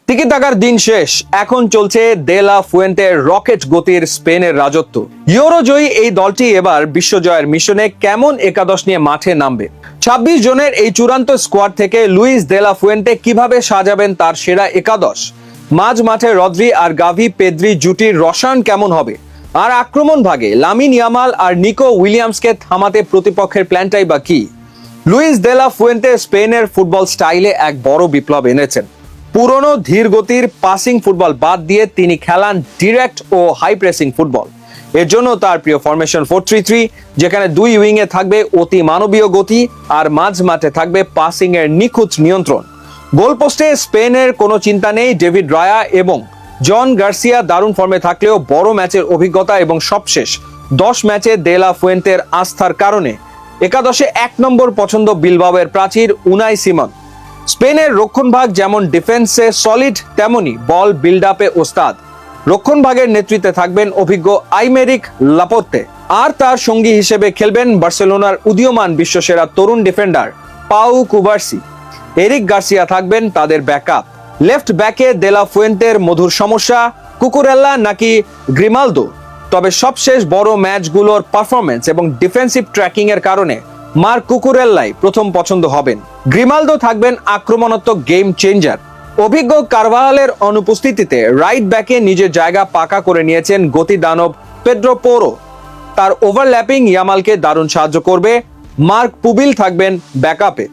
টিকে থাকার দিন শেষ, এখন চলছে দে লা ফুয়েন্তের রকেট গতির স্পেনের রাজত্ব। ইউরো জয়ী এই দলটি এবার বিশ্বজয়ের মিশনে কেমন একাদশ নিয়ে মাঠে নামবে? ২৬ জনের এই চূড়ান্ত স্কোয়াড থেকে লুইস দে লা ফুয়েন্তে কিভাবে সাজাবেন তার সেরা একাদশ? মাঝ মাঠে রদ্রি আর গাভি পেদ্রি জুটির রসায়ন কেমন হবে? আর আক্রমণ ভাগে লামিন ইয়ামাল আর নিকো উইলিয়ামসকে থামাতে প্রতিপক্ষের প্ল্যানটাই বা কি? লুইস দে লা ফুয়েন্তে স্পেনের ফুটবল স্টাইলে এক বড় বিপ্লব এনেছেন। পুরনো ধীর গতির পাসিং ফুটবল বাদ দিয়ে তিনি খেলান ডিরেক্ট ও হাই প্রেসিং ফুটবল। এর জন্য তার প্রিয় ফরমেশন 4-3-3, যেখানে দুই উইং এ থাকবে অতি মানবীয় গতি আর মাঝ মাঠে থাকবে পাসিং এর নিখুঁত নিয়ন্ত্রণ। গোলপোস্টে স্পেনের কোনো চিন্তা নেই। ডেভিড রায়া এবং জন গার্সিয়া দারুণ ফর্মে থাকলেও বড় ম্যাচের অভিজ্ঞতা এবং সবশেষ 10 ম্যাচে দে লা ফুয়েন্তের আস্থার কারণে একাদশে 1 নম্বর পছন্দ বিলবাওয়ের প্রাচীর উনাই সিমন। স্পেনের রক্ষণভাগ যেমন ডিফেন্সে সলিড, তেমনি বল বিল্ড আপে ওস্তাদ। রক্ষণভাগের নেতৃত্বে থাকবেন অভিজ্ঞ আইমেরিক লাপোর্তে, আর তার সঙ্গী হিসেবে খেলবেন বার্সেলোনার উদীয়মান বিশ্বসেরা তরুণ ডিফেন্ডার পাউ কুবার্সি। এরিক গার্সিয়া থাকবেন তাদের ব্যাকআপ। লেফট ব্যাকে দে লা ফুয়েন্তের মধুর সমস্যা কুকুরেল্লা নাকি গ্রিমালদো? তবে সবশেষ বড় ম্যাচগুলোর পারফরমেন্স এবং ডিফেন্সিভ ট্র্যাকিং এর কারণে মার্ক কুকুরেল্লাই প্রথম পছন্দ হবেন। গ্রিমালদো থাকবেন আক্রমণাত্মক গেম চেঞ্জার। অভিজ্ঞ কারভাহালের অনুপস্থিতিতে রাইট ব্যাকে নিজের জায়গা পাকা করে নিয়েছেন গতি দানব পেদ্রো পোরো। তার ওভারল্যাপিং ইয়ামালকে দারুণ সাহায্য করবে। মার্ক পুবিল থাকবেন ব্যাকআপে।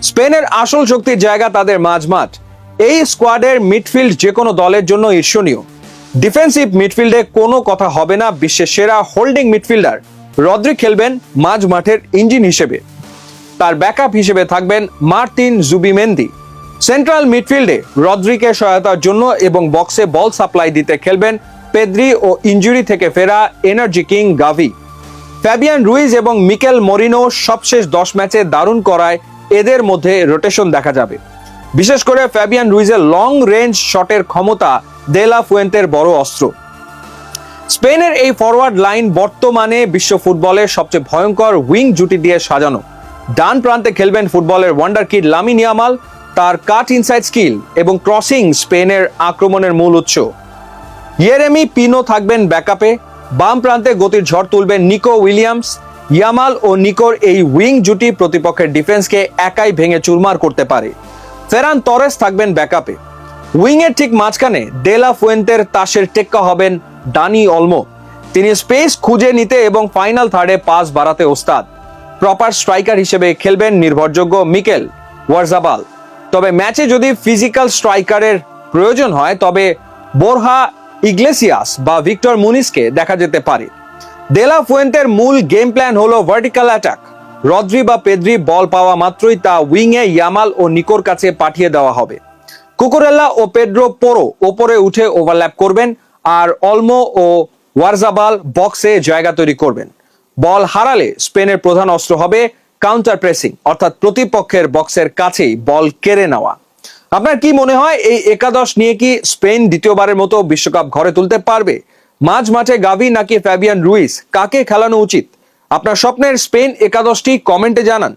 স্পেনের আসল শক্তির জায়গা তাদের মাঝমাঠ। এই স্কোয়াডের মিডফিল্ড যে কোনো দলের জন্য ঈর্ষণীয়। ডিফেন্সিভ মিডফিল্ডে কোনো কথা হবে না। বিশ্বের সেরা হোল্ডিং মিডফিল্ডার রদ্রি খেলবেন মাঝ মাঠের ইঞ্জিন হিসেবে। তার ব্যাকআপ হিসেবে থাকবেন মার্তিন জুবিমেন্দি। সেন্ট্রাল মিডফিল্ডে রদ্রিকে সহায়তার জন্য এবং বক্সে বল সাপ্লাই দিতে খেলবেন পেদ্রি ও ইনজুরি থেকে ফেরা এনার্জি কিং গাভি। ফ্যাবিয়ান রুইজ এবং মিকেল মরিনো সবশেষ 10 ম্যাচে দারুণ করায় এদের মধ্যে রোটেশন দেখা যাবে। বিশেষ করে ফ্যাবিয়ান রুইজের লং রেঞ্জ শটের ক্ষমতা দে লা ফুয়েন্তের বড় অস্ত্র। স্পেনের এই ফরওয়ার্ড লাইন বর্তমানে বিশ্ব ফুটবলের সবচেয়ে ভয়ঙ্কর উইং জুটি দিয়ে সাজানো। ডান প্রান্তে খেলবেন ফুটবলের ওয়ান্ডার কিড লামিন ইয়ামাল। তার কাট ইনসাইড স্কিল এবং ক্রসিং স্পেনের আক্রমণের মূল উৎস। ইয়েরেমি পিনো থাকবেন ব্যাকআপে। বাম প্রান্তে গতির ঝড় তুলবেন নিকো উইলিয়ামস। ইয়ামাল ও নিকোর এই উইং জুটি প্রতিপক্ষের ডিফেন্সকে একাই ভেঙে চুরমার করতে পারে। ফেরান তরেস থাকবেন ব্যাকআপে। উইং এর ঠিক মাঝখানে দে লা ফুয়েন্তের তাসের টেক্কা হবেন দানি অলমো। তিনি স্পেস খুঁজে নিতে এবং ফাইনাল থার্ডে পাস বাড়াতে ওস্তাদ। প্রপার স্ট্রাইকার হিসেবে খেলবেন নির্ভরযোগ্য মিকেল ওয়ারজাবাল। তবে ম্যাচে যদি ফিজিক্যাল স্ট্রাইকারের প্রয়োজন হয় তবে বোরহা ইগলেসিয়াস বা ভিক্টর মুনিসকে দেখা যেতে পারে। দে লা ফুয়েন্তের মূল গেম প্ল্যান হলো ভার্টিক্যাল অ্যাটাক। রদ্রি বা পেদ্রি বল পাওয়া মাত্রই তা উইংয়ে ইয়ামাল ও নিকোর কাছে পাঠিয়ে দেওয়া হবে। কুকুরেল্লা ও পেদ্রো পোরো ওপরে উঠে ওভারল্যাপ করবেন, আর অলমো ও ওয়ারজাবাল বক্সে জায়গা তৈরি করবেন। বল হারালে স্পেনের প্রধান অস্ত্র হবে কাউন্টার প্রেসিং, অর্থাৎ প্রতিপক্ষের বক্সের কাছেই বল কেড়ে নেওয়া। আপনার কি মনে হয় এই একাদশ নিয়ে কি স্পেন দ্বিতীয়বারের মতো বিশ্বকাপ ঘরে তুলতে পারবে? মাঝ মাঠে গাভি নাকি ফ্যাবিয়ান রুইস, কাকে খেলানো উচিত? আপনার স্বপ্নের স্পেন একাদশটি কমেন্টে জানান।